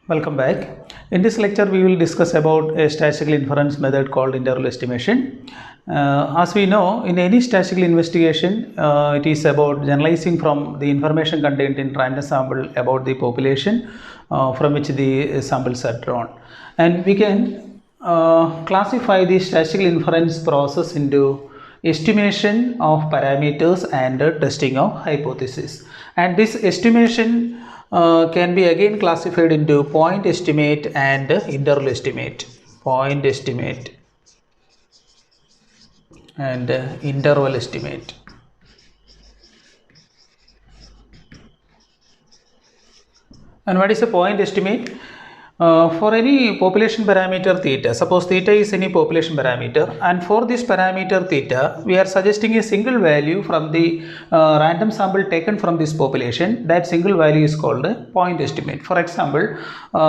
Welcome back. In this lecture, we will discuss about a statistical inference method called interval estimation. As we know, in any statistical investigation, it is about generalizing from the information contained in random sample about the population from which the samples are drawn. And we can classify the statistical inference process into estimation of parameters and testing of hypothesis. And this estimation can be again classified into point estimate and interval estimate. Point estimate and interval estimate. And what is a point estimate? For any population parameter theta, suppose theta is any population parameter, and for this parameter theta, we are suggesting a single value from the random sample taken from this population. That single value is called a point estimate. For example,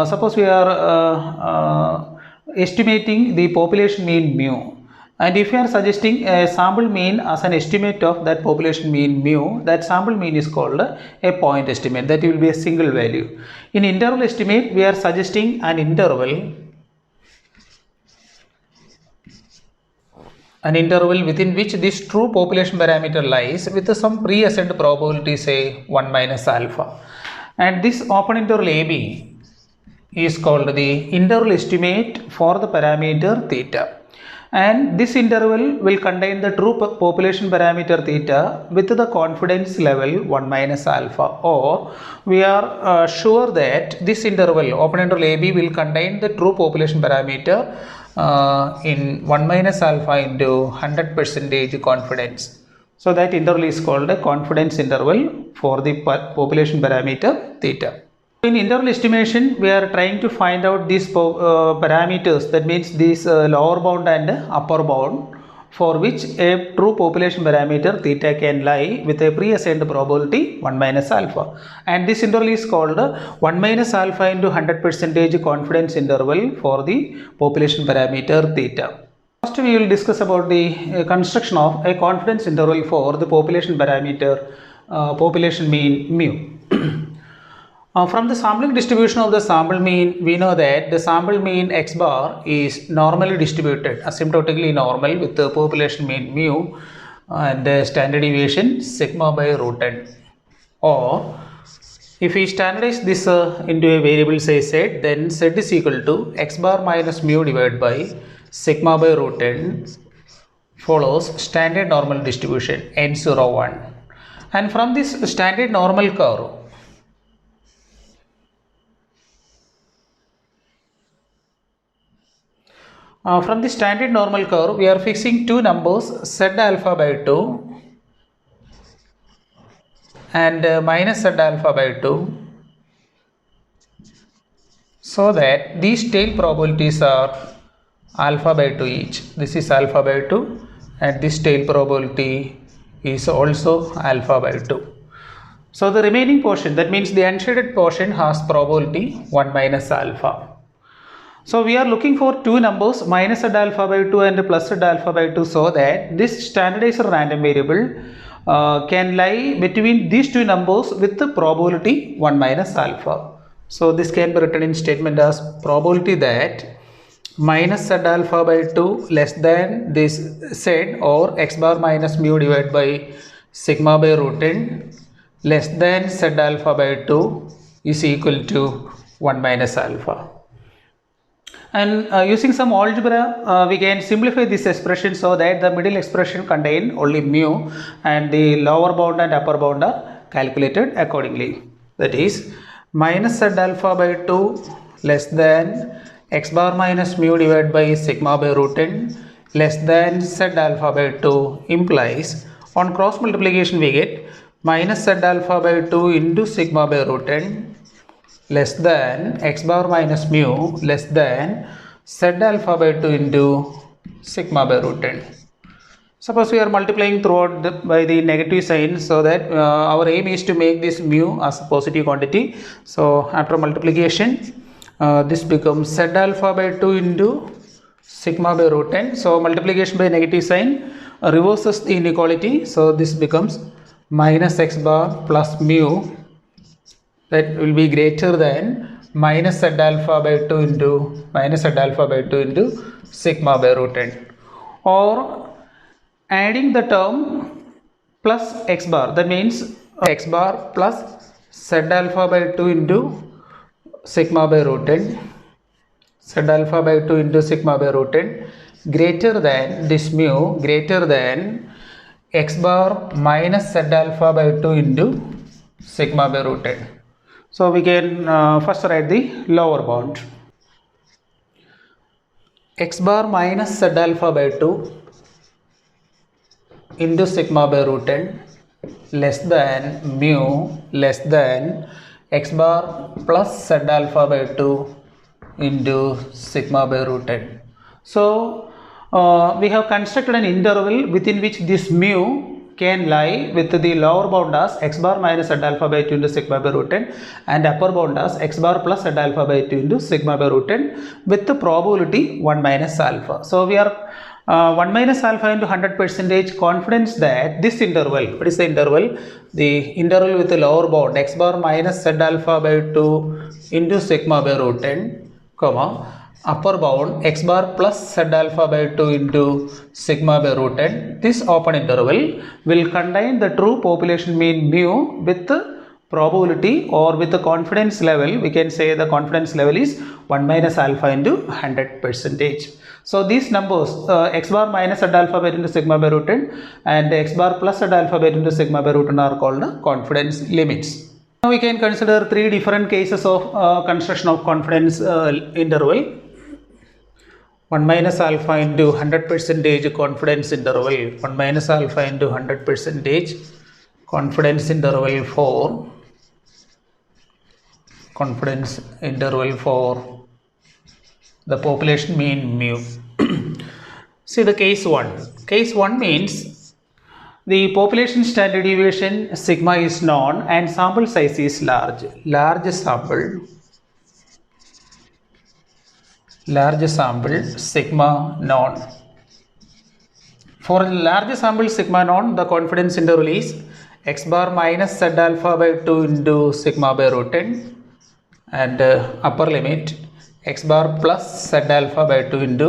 suppose we are estimating the population mean mu. And if you are suggesting a sample mean as an estimate of that population mean mu, that sample mean is called a point estimate. That will be a single value. In interval estimate, we are suggesting an interval within which this true population parameter lies with some pre-assigned probability, say 1 minus alpha. And this open interval AB is called the interval estimate for the parameter theta. And this interval will contain the true population parameter theta with the confidence level 1 minus alpha, or we are sure that this interval, open interval AB, will contain the true population parameter in 1 minus alpha into 100% confidence. So that interval is called a confidence interval for the population parameter theta. In interval estimation, we are trying to find out these parameters, that means this lower bound and upper bound, for which a true population parameter theta can lie with a pre-assigned probability 1 minus alpha. And this interval is called 1 minus alpha into 100% confidence interval for the population parameter theta. First, we will discuss about the construction of a confidence interval for the population parameter population mean mu. From the sampling distribution of the sample mean, we know that the sample mean x bar is normally distributed, asymptotically normal, with the population mean mu and the standard deviation sigma by root n. Or if we standardize this into a variable, say z, then z is equal to x bar minus mu divided by sigma by root n follows standard normal distribution n01. And from this standard normal curve, from the standard normal curve, we are fixing two numbers, z alpha by 2 and minus z alpha by 2, so that these tail probabilities are alpha by 2 each. This is alpha by 2 and this tail probability is also alpha by 2. So the remaining portion, that means the unshaded portion, has probability 1 minus alpha. So we are looking for two numbers, minus z alpha by 2 and plus z alpha by 2, so that this standardized random variable can lie between these two numbers with the probability 1 minus alpha. So this can be written in statement as probability that minus z alpha by 2 less than this z, or x bar minus mu divided by sigma by root n less than z alpha by 2 is equal to 1 minus alpha. And using some algebra, we can simplify this expression so that the middle expression contain only mu and the lower bound and upper bound are calculated accordingly. That is, minus z alpha by 2 less than x bar minus mu divided by sigma by root n less than z alpha by 2 implies, on cross multiplication we get minus z alpha by 2 into sigma by root n less than x bar minus mu less than z alpha by 2 into sigma by root n. Suppose we are multiplying throughout by the negative sign, so that our aim is to make this mu as a positive quantity. So after multiplication, this becomes z alpha by 2 into sigma by root n. So multiplication by negative sign reverses the inequality. So this becomes minus x bar plus mu, that will be greater than minus z alpha by 2 into sigma by root n, or adding the term plus x bar, that means x bar plus z alpha by 2 into sigma by root n, z alpha by 2 into sigma by root n greater than this mu greater than x bar minus z alpha by 2 into sigma by root n. So we can first write the lower bound. X bar minus z alpha by 2 into sigma by root n less than mu less than x bar plus z alpha by 2 into sigma by root n. So we have constructed an interval within which this mu can lie with the lower bound as x bar minus z alpha by 2 into sigma by root n and upper bound as x bar plus z alpha by 2 into sigma by root n with the probability 1 minus alpha. So we are 1 minus alpha into 100% confidence that this interval, what is the interval? The interval with the lower bound x bar minus z alpha by 2 into sigma by root n, comma, upper bound x bar plus z alpha by 2 into sigma by root n. This open interval will contain the true population mean mu with the probability, or with the confidence level, we can say the confidence level is 1 minus alpha into 100%. So these numbers x bar minus z alpha by 2 into sigma by root n and x bar plus z alpha by 2 into sigma by root n are called confidence limits. Now we can consider three different cases of construction of confidence interval. 1 minus alpha into 100% confidence interval, 1 minus alpha into 100% confidence interval for the population mean mu. See the case 1. Case 1 means the population standard deviation sigma is known and sample size is large. Large sample sigma known. For large sample sigma known, the confidence interval is x bar minus z alpha by 2 into sigma by root n and upper limit x bar plus z alpha by 2 into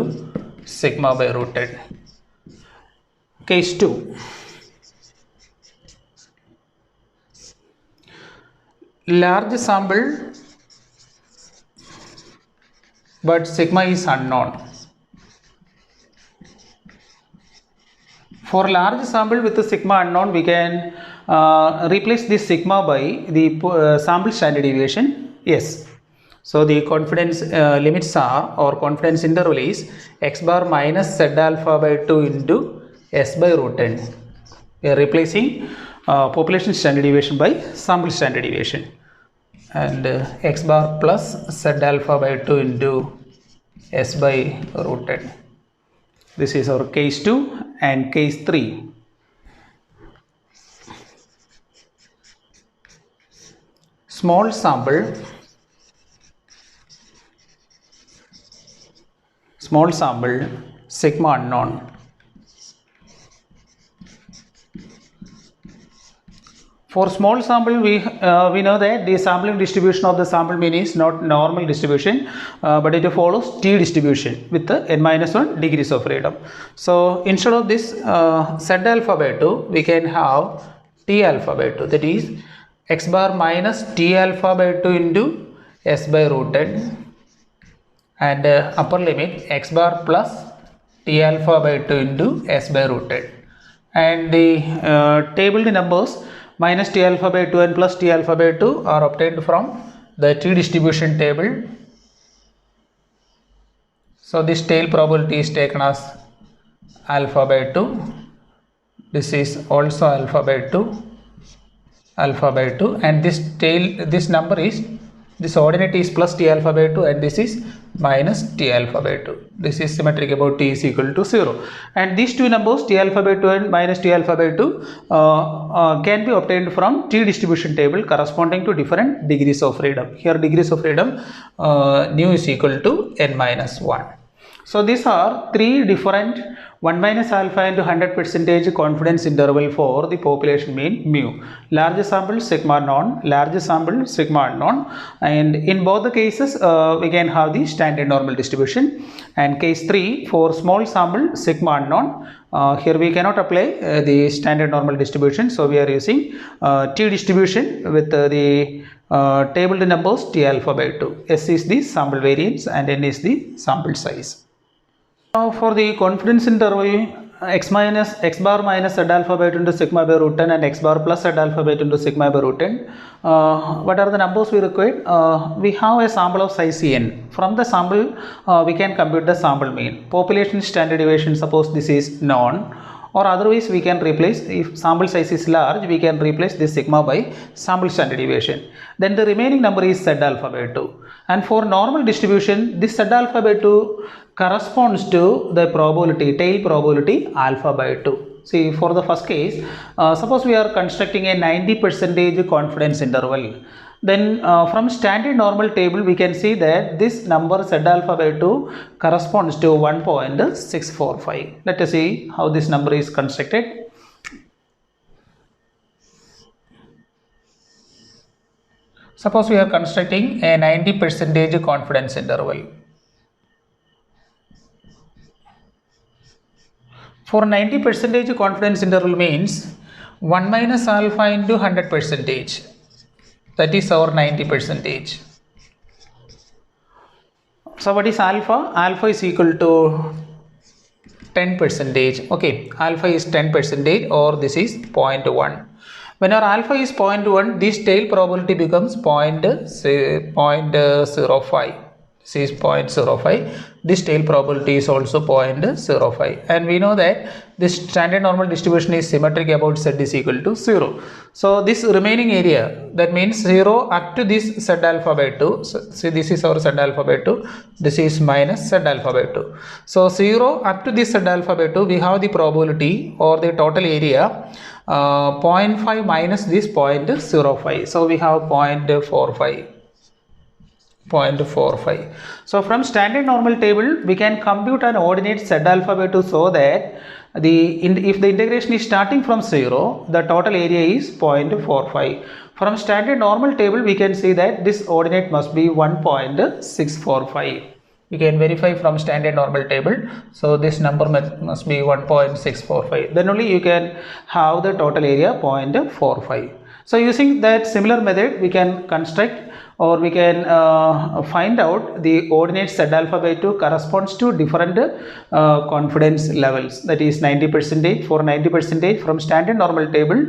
sigma by root n. Case 2. Large sample but sigma is unknown. For large sample with the sigma unknown, we can replace this sigma by the sample standard deviation S. So the confidence limits are, or confidence interval is x bar minus z alpha by 2 into S by root n. We are replacing population standard deviation by sample standard deviation, and x bar plus z alpha by 2 into S by root n. This is our case 2 and case 3. Small sample sigma unknown. For small sample, we know that the sampling distribution of the sample mean is not normal distribution, but it follows T distribution with the n-1 degrees of freedom. So instead of this z alpha by 2, we can have T alpha by 2, that is x bar minus T alpha by 2 into S by root n and upper limit x bar plus T alpha by 2 into S by root n, and the tabled numbers minus T alpha by 2 and plus T alpha by 2 are obtained from the T distribution table. So this tail probability is taken as alpha by 2. This is also alpha by 2, and this number is, this ordinate is plus T alpha by 2 and this is minus T alpha by 2. This is symmetric about T is equal to 0. And these two numbers, T alpha by 2 and minus T alpha by 2, can be obtained from T distribution table corresponding to different degrees of freedom. Here degrees of freedom nu is equal to n-1. So these are three different 1 minus alpha into 100% confidence interval for the population mean mu. Large sample sigma non, large sample sigma unknown, and in both the cases we can have the standard normal distribution. And case 3 for small sample sigma unknown, here we cannot apply the standard normal distribution, so we are using T distribution with the tabled numbers T alpha by 2. S is the sample variance and N is the sample size. Now for the confidence interval, x bar minus z alpha by 2 into sigma by root 10 and x bar plus z alpha by 2 into sigma by root 10. What are the numbers we require? We have a sample of size n. From the sample, we can compute the sample mean. Population standard deviation, suppose this is known, or otherwise we can replace, if sample size is large, we can replace this sigma by sample standard deviation. Then the remaining number is z alpha by 2. And for normal distribution, this z alpha by 2 corresponds to the probability, tail probability alpha by 2. See, for the first case, suppose we are constructing a 90% confidence interval. Then from standard normal table we can see that this number z alpha by 2 corresponds to 1.645. Let us see how this number is constructed. Suppose we are constructing a 90% confidence interval. For 90% confidence interval means 1 minus alpha into 100%. That is our 90%. So what is alpha? Alpha is equal to 10%. Okay, alpha is 10% or this is 0.1. When our alpha is 0.1, this tail probability becomes 0.05. This is 0.05. This tail probability is also 0.05. And we know that this standard normal distribution is symmetric about z is equal to 0. So this remaining area, that means 0 up to this z alpha by 2. So see, this is our z alpha by 2. This is minus z alpha by 2. So 0 up to this z alpha by 2, we have the probability or the total area 0.5 minus this 0.05. So we have 0.45. 0.45. So from standard normal table we can compute an ordinate z alpha by 2 so that if the integration is starting from 0, the total area is 0.45. From standard normal table we can see that this ordinate must be 1.645. We can verify from standard normal table. So this number must be 1.645. Then only you can have the total area 0.45. So using that similar method we can construct or we can find out the ordinate z alpha by 2 corresponds to different confidence levels. That is 90%. For 90% from standard normal table,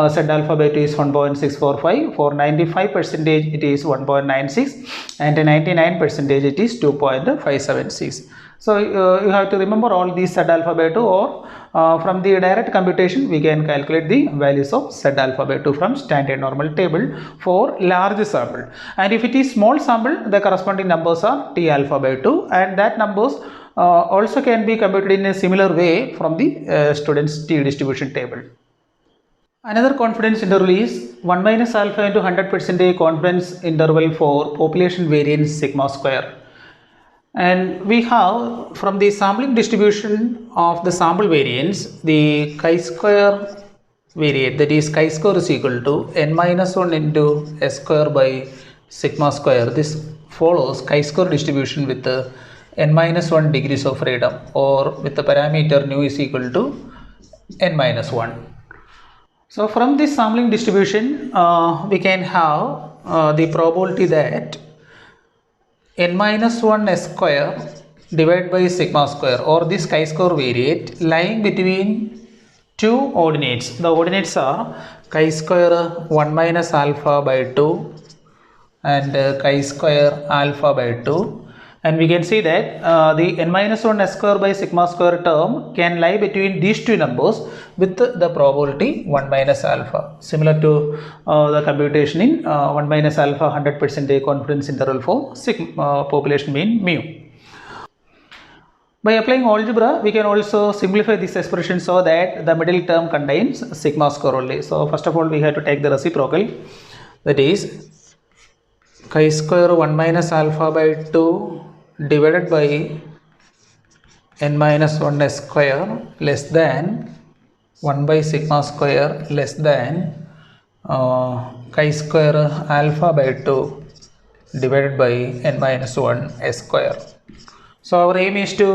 z alpha by 2 is 1.645. For 95% it is 1.96 and 99% it is 2.576. So you have to remember all these z alpha by 2, or from the direct computation we can calculate the values of z alpha by 2 from standard normal table for large sample. And if it is small sample, the corresponding numbers are T alpha by 2, and that numbers also can be computed in a similar way from the student's T distribution table. Another confidence interval is 1 minus alpha into 100% confidence interval for population variance sigma square. And we have from the sampling distribution of the sample variance, the chi-square variate, that is chi-square is equal to n minus 1 into s square by sigma square. This follows chi-square distribution with the n minus 1 degrees of freedom, or with the parameter nu is equal to n minus 1. So from this sampling distribution we can have the probability that n minus 1 s square divided by sigma square, or this chi-square variate lying between two ordinates. The ordinates are chi-square 1 minus alpha by 2 and chi-square alpha by 2. And we can see that the n minus 1 s square by sigma square term can lie between these two numbers with the probability 1 minus alpha, similar to the computation in 1 minus alpha 100% confidence interval for population mean mu. By applying algebra, we can also simplify this expression so that the middle term contains sigma square only. So first of all we have to take the reciprocal, that is chi square 1 minus alpha by 2 divided by n minus 1 s square less than 1 by sigma square less than chi square alpha by 2 divided by n minus 1 s square. So our aim is to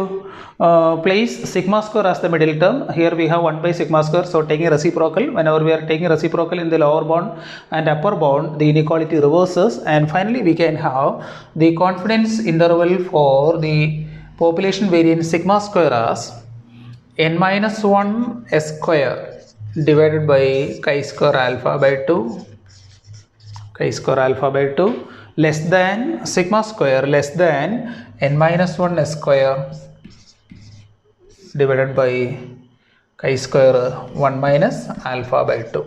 place sigma square as the middle term. Here we have 1 by sigma square. So taking reciprocal, whenever we are taking reciprocal in the lower bound and upper bound, the inequality reverses, and finally we can have the confidence interval for the population variance sigma square as n minus 1 s square divided by chi square alpha by 2 less than sigma square less than n minus 1 s square divided by chi square 1 minus alpha by 2.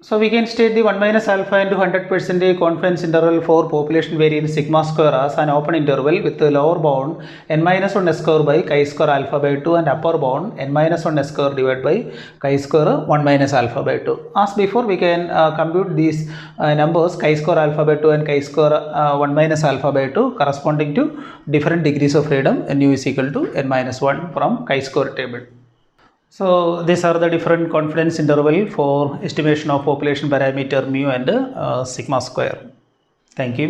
So we can state the 1 minus alpha into 100% confidence interval for population variance sigma square as an open interval with the lower bound n minus 1 s square by chi square alpha by 2 and upper bound n minus 1 s square divided by chi square 1 minus alpha by 2. As before, we can compute these numbers chi square alpha by 2 and chi square 1 minus alpha by 2 corresponding to different degrees of freedom, and u is equal to n minus 1 from chi square table. So these are the different confidence interval for estimation of population parameter mu and sigma square. Thank you.